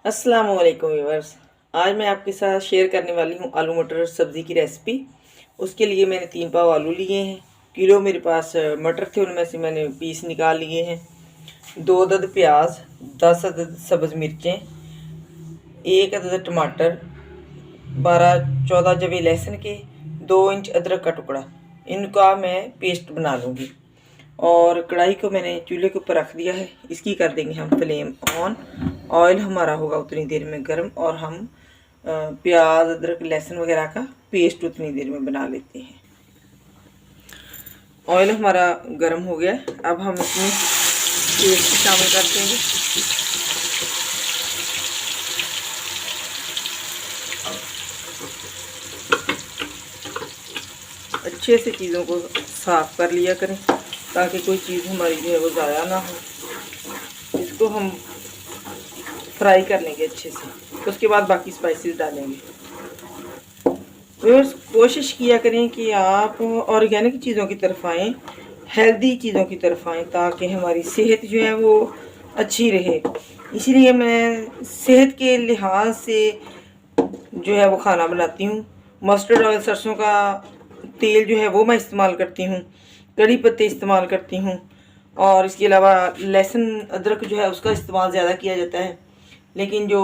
अस्सलाम वालेकुम व्यूअर्स। आज मैं आपके साथ शेयर करने वाली हूँ आलू मटर सब्ज़ी की रेसिपी। उसके लिए मैंने 3 पाव आलू लिए हैं। किलो मेरे पास मटर थे, उनमें से मैंने पीस निकाल लिए हैं। 2 अदद प्याज, 10 अदद सब्ज़ मिर्चें, 1 अदद टमाटर, 12-14 जवे लहसुन के, 2 इंच अदरक का टुकड़ा। इनका मैं पेस्ट बना लूँगी। और कढ़ाई को मैंने चूल्हे के ऊपर रख दिया है। इसकी कर देंगे हम फ्लेम ऑन। ऑयल हमारा होगा उतनी देर में गर्म, और हम प्याज अदरक लहसुन वगैरह का पेस्ट उतनी देर में बना लेते हैं। ऑयल हमारा गर्म हो गया। अब हम इसमें पेस्ट शामिल कर देंगे। अच्छे से चीज़ों को साफ़ कर लिया करें ताकि कोई चीज़ हमारी जो है वो ज़ाया ना हो। इसको हम फ्राई कर लेंगे अच्छे से, उसके बाद बाकी स्पाइसेस डालेंगे। व्यूअर्स, कोशिश किया करें कि आप ऑर्गेनिक चीज़ों की तरफ आएँ, हेल्दी चीज़ों की तरफ आएँ, ताकि हमारी सेहत जो है वो अच्छी रहे। इसीलिए मैं सेहत के लिहाज से जो है वो खाना बनाती हूँ। मस्टर्ड ऑयल, सरसों का तेल जो है वो मैं इस्तेमाल करती हूँ। कड़ी पत्ते इस्तेमाल करती हूँ। और इसके अलावा लहसुन अदरक जो है उसका इस्तेमाल ज़्यादा किया जाता है, लेकिन जो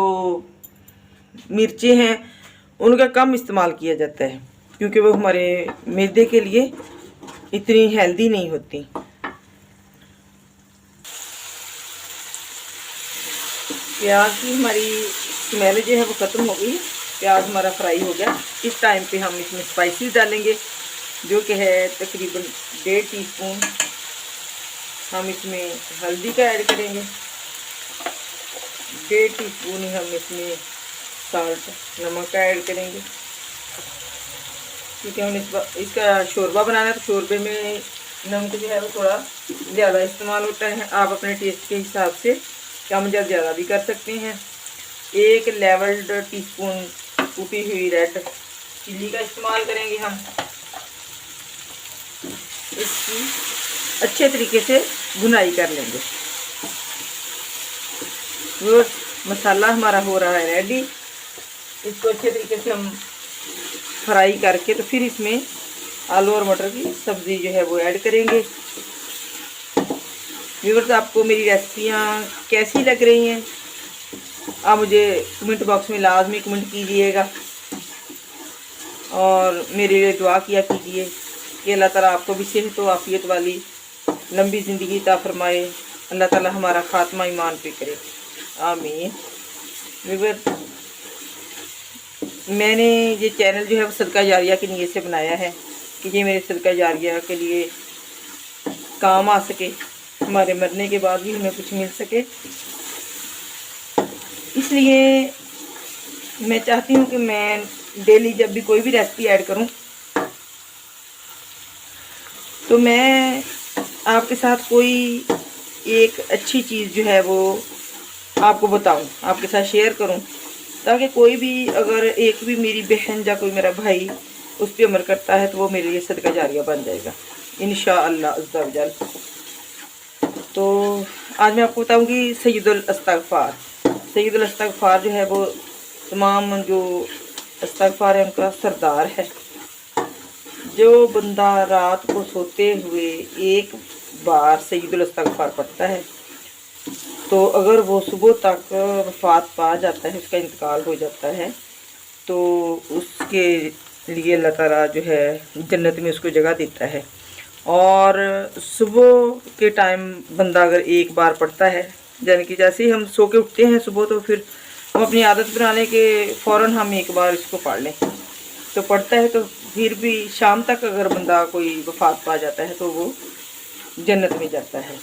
मिर्चें हैं उनका कम इस्तेमाल किया जाता है, क्योंकि वो हमारे मैदे के लिए इतनी हेल्दी नहीं होती। प्याज की हमारी स्मेल जो है वो ख़त्म हो गई। प्याज हमारा फ्राई हो गया। इस टाइम पे हम इसमें स्पाइसेस डालेंगे, जो कि है तकरीबन 1.5 टीस्पून। हम इसमें हल्दी का ऐड करेंगे। 1.5 टीस्पून ही हम इसमें साल्ट, नमक का ऐड करेंगे, क्योंकि हम इसका शोरबा बनाना है। तो शोरबे में नमक जो है वो थोड़ा ज़्यादा इस्तेमाल होता है। आप अपने टेस्ट के हिसाब से कम या ज़्यादा भी कर सकते हैं। 1 लेवल्ड टीस्पून कुटी हुई रेड चिल्ली का इस्तेमाल करेंगे हम। इसकी अच्छे तरीके से भुनाई कर लेंगे। वो मसाला हमारा हो रहा है रेडी। इसको अच्छे तरीके से हम फ्राई करके तो फिर इसमें आलू और मटर की सब्ज़ी जो है वो ऐड करेंगे। व्यूअर्स, आपको मेरी रेसिपियाँ कैसी लग रही हैं आप मुझे कमेंट बॉक्स में लाजमी कमेंट कीजिएगा, और मेरे लिए दुआ किया कीजिए कि अल्लाह ताला आपको भी सेहत व आफियत वाली लंबी ज़िंदगी अता फरमाए। अल्लाह ताला हमारा ख़ात्मा ईमान पे करे, आमीन। व्यूअर्स, मैंने ये चैनल जो है वो सदका जारिया की नीयत से बनाया है कि ये मेरे सदका जारिया के लिए काम आ सके, हमारे मरने के बाद भी हमें कुछ मिल सके। इसलिए मैं चाहती हूँ कि मैं डेली जब भी कोई भी रेसिपी ऐड करूँ तो मैं आपके साथ कोई एक अच्छी चीज़ जो है वो आपको बताऊँ, आपके साथ शेयर करूँ, ताकि कोई भी अगर एक भी मेरी बहन या कोई मेरा भाई उस पर अमल करता है तो वो मेरे लिए सदका जारिया बन जाएगा इंशाअल्लाह अज़्ज़ा वजल। तो आज मैं आपको बताऊँगी सय्यदुल इस्तग़फ़ार। सय्यदुल इस्तग़फ़ार जो है वो तमाम जो इस्तग़फ़ार है उनका सरदार है। जो बंदा रात को सोते हुए एक बार सय्यदुल इस्तग़फ़ार पढ़ता है तो अगर वो सुबह तक वफ़ात पा जाता है, उसका इंतकाल हो जाता है, तो उसके लिए अल्लाह ताला जो है जन्नत में उसको जगह देता है। और सुबह के टाइम बंदा अगर एक बार पढ़ता है, यानी कि जैसे ही हम सो के उठते हैं सुबह, तो फिर हम अपनी आदत बनाने के फ़ौरन हम एक बार इसको पढ़ लें तो पढ़ता है, तो फिर भी शाम तक अगर बंदा कोई वफ़ात पा जाता है तो वो जन्नत में जाता है।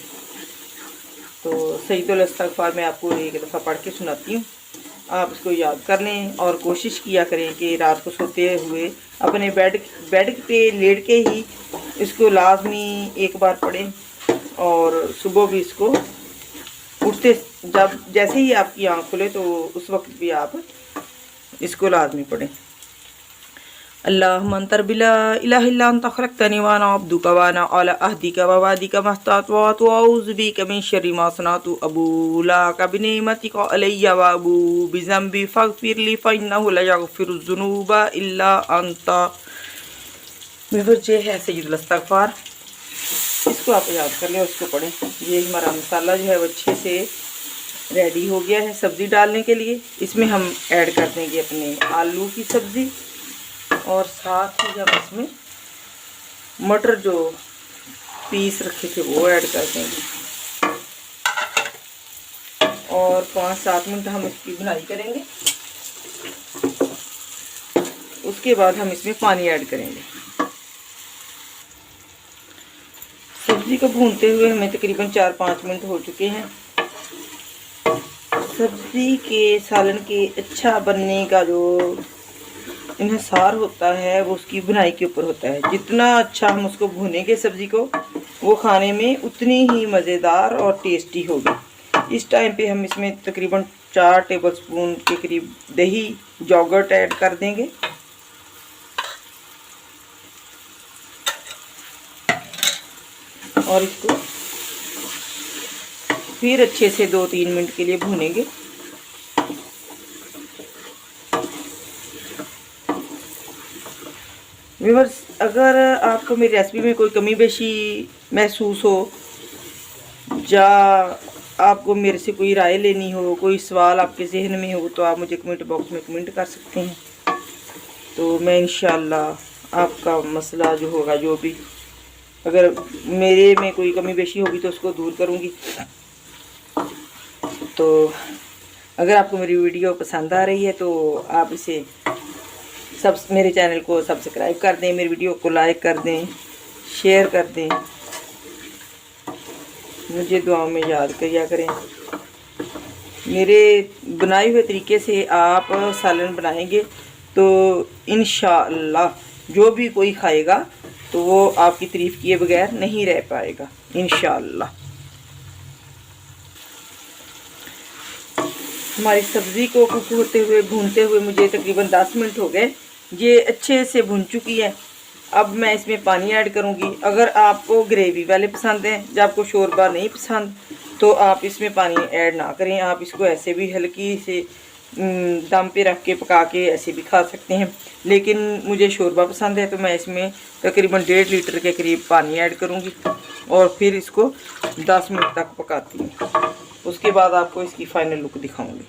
तो सय्यदुल इस्तग़फ़ार मैं आपको एक दफ़ा पढ़ के सुनाती हूँ, आप इसको याद कर लें और कोशिश किया करें कि रात को सोते हुए अपने बेड पे लेट के ही इसको लाजमी एक बार पढ़ें, और सुबह भी इसको उठते जब जैसे ही आपकी आँख खुले तो उस वक्त भी आप इसको लाजमी पढ़ें। अल्लाहुम्मा अंतर बिला इलाहा इल्ला अंता खलक़तनी व अना अब्दुका व अना अला अहदिका व वादिका मस्ततअतु व अऊज़ु बिका मिन शर्रि मा सनअतु अबू लका बिनिअमतिका अलैया व अबू बिज़ंबी फ़ग़फ़िरली फ़इन्नहु ला यग़फ़िरुज़्ज़ुनूबा इल्ला अंता। ये है सय्यदुल इस्तिग़फ़ार, इसको आप याद कर लें, उसको पढ़ें। ये हमारा मसाला जो है वो अच्छे से रेडी हो गया है सब्ज़ी डालने के लिए। इसमें हम ऐड कर देंगे अपने आलू की सब्ज़ी और साथ ही हम इसमें मटर जो पीस रखे थे वो ऐड कर देंगे और 5-7 मिनट हम इसकी भुनाई करेंगे। उसके बाद हम इसमें पानी ऐड करेंगे। सब्ज़ी को भूनते हुए हमें तकरीबन 4-5 मिनट हो चुके हैं। सब्ज़ी के सालन के अच्छा बनने का जो इन्हिसार होता है वो उसकी भुनाई के ऊपर होता है। जितना अच्छा हम उसको भूनेंगे सब्ज़ी को, वो खाने में उतनी ही मज़ेदार और टेस्टी होगी। इस टाइम पे हम इसमें तकरीबन 4 टेबलस्पून के करीब दही योगर्ट ऐड कर देंगे और इसको फिर अच्छे से 2-3 मिनट के लिए भूनेंगे। व्यूअर्स, अगर आपको मेरी रेसिपी में कोई कमी बेशी महसूस हो या आपको मेरे से कोई राय लेनी हो, कोई सवाल आपके जहन में हो, तो आप मुझे कमेंट बॉक्स में कमेंट कर सकते हैं। तो मैं इंशाल्लाह आपका मसला जो होगा, जो भी अगर मेरे में कोई कमी बेशी होगी तो उसको दूर करूँगी। तो अगर आपको मेरी वीडियो पसंद आ रही है तो आप इसे मेरे चैनल को सब्सक्राइब कर दें, मेरी वीडियो को लाइक कर दें, शेयर कर दें, मुझे दुआओं में याद किया करें। मेरे बनाए हुए तरीके से आप सालन बनाएंगे तो इंशाअल्लाह जो भी कोई खाएगा तो वो आपकी तारीफ़ किए बगैर नहीं रह पाएगा इंशाअल्लाह। हमारी सब्ज़ी को कुक होते हुए भूनते हुए मुझे तकरीबन 10 मिनट हो गए। ये अच्छे से भुन चुकी है। अब मैं इसमें पानी ऐड करूँगी। अगर आपको ग्रेवी वाले पसंद हैं या आपको शोरबा नहीं पसंद तो आप इसमें पानी ऐड ना करें। आप इसको ऐसे भी हल्की से दम पे रख के पका के ऐसे भी खा सकते हैं, लेकिन मुझे शोरबा पसंद है तो मैं इसमें तकरीबन 1.5 लीटर के करीब पानी ऐड करूँगी और फिर इसको 10 मिनट तक पकाती हूँ। उसके बाद आपको इसकी फाइनल लुक दिखाऊंगी।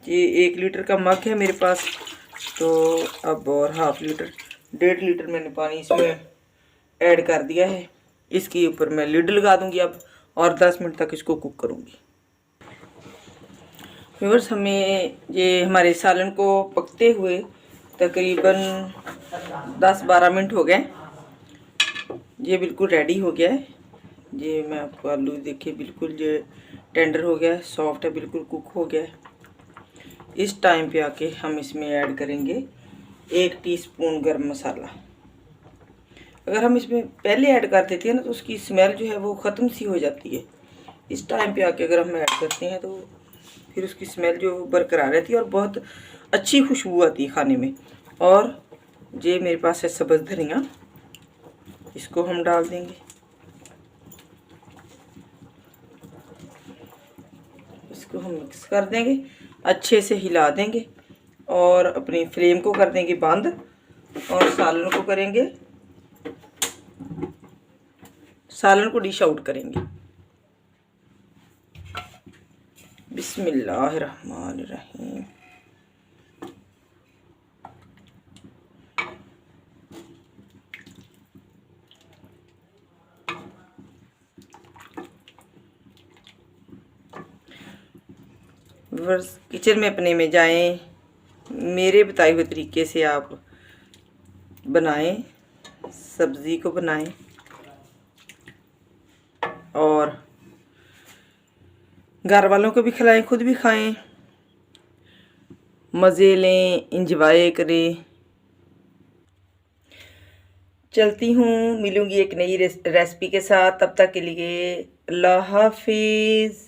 ये 1 लीटर का मग है मेरे पास, तो अब और 1.5 लीटर मैंने पानी इसमें ऐड कर दिया है। इसके ऊपर मैं लिड लगा दूंगी अब और 10 मिनट तक इसको कुक करूंगी। व्यूअर्स, हमें ये हमारे सालन को पकते हुए तकरीबन 10-12 मिनट हो गए। ये बिल्कुल रेडी हो गया है। ये मैं आपको आलू देखिए बिल्कुल ये टेंडर हो गया है, सॉफ्ट है, बिल्कुल कुक हो गया है। इस टाइम पे आके हम इसमें ऐड करेंगे 1 टीस्पून गरम मसाला। अगर हम इसमें पहले ऐड कर देते हैं ना तो उसकी स्मेल जो है वो ख़त्म सी हो जाती है। इस टाइम पे आके अगर हम ऐड करते हैं तो फिर उसकी स्मेल जो बरकरार रहती है और बहुत अच्छी खुशबू आती है खाने में। और ये मेरे पास है सब्ज़ धनिया, इसको हम डाल देंगे। इसको हम मिक्स कर देंगे, अच्छे से हिला देंगे और अपनी फ्लेम को कर देंगे बंद और सालन को करेंगे, सालन को डिश आउट करेंगे। बिस्मिल्लाहिर्रहमानिर्रहीम। किचन में अपने में जाएं, मेरे बताए हुए तरीके से आप बनाएं, सब्ज़ी को बनाएं और घर वालों को भी खिलाएं, खुद भी खाएं, मज़े लें, इंजॉय करें। चलती हूँ, मिलूँगी एक नई रेसिपी के साथ। तब तक के लिए अल्लाह हाफिज़।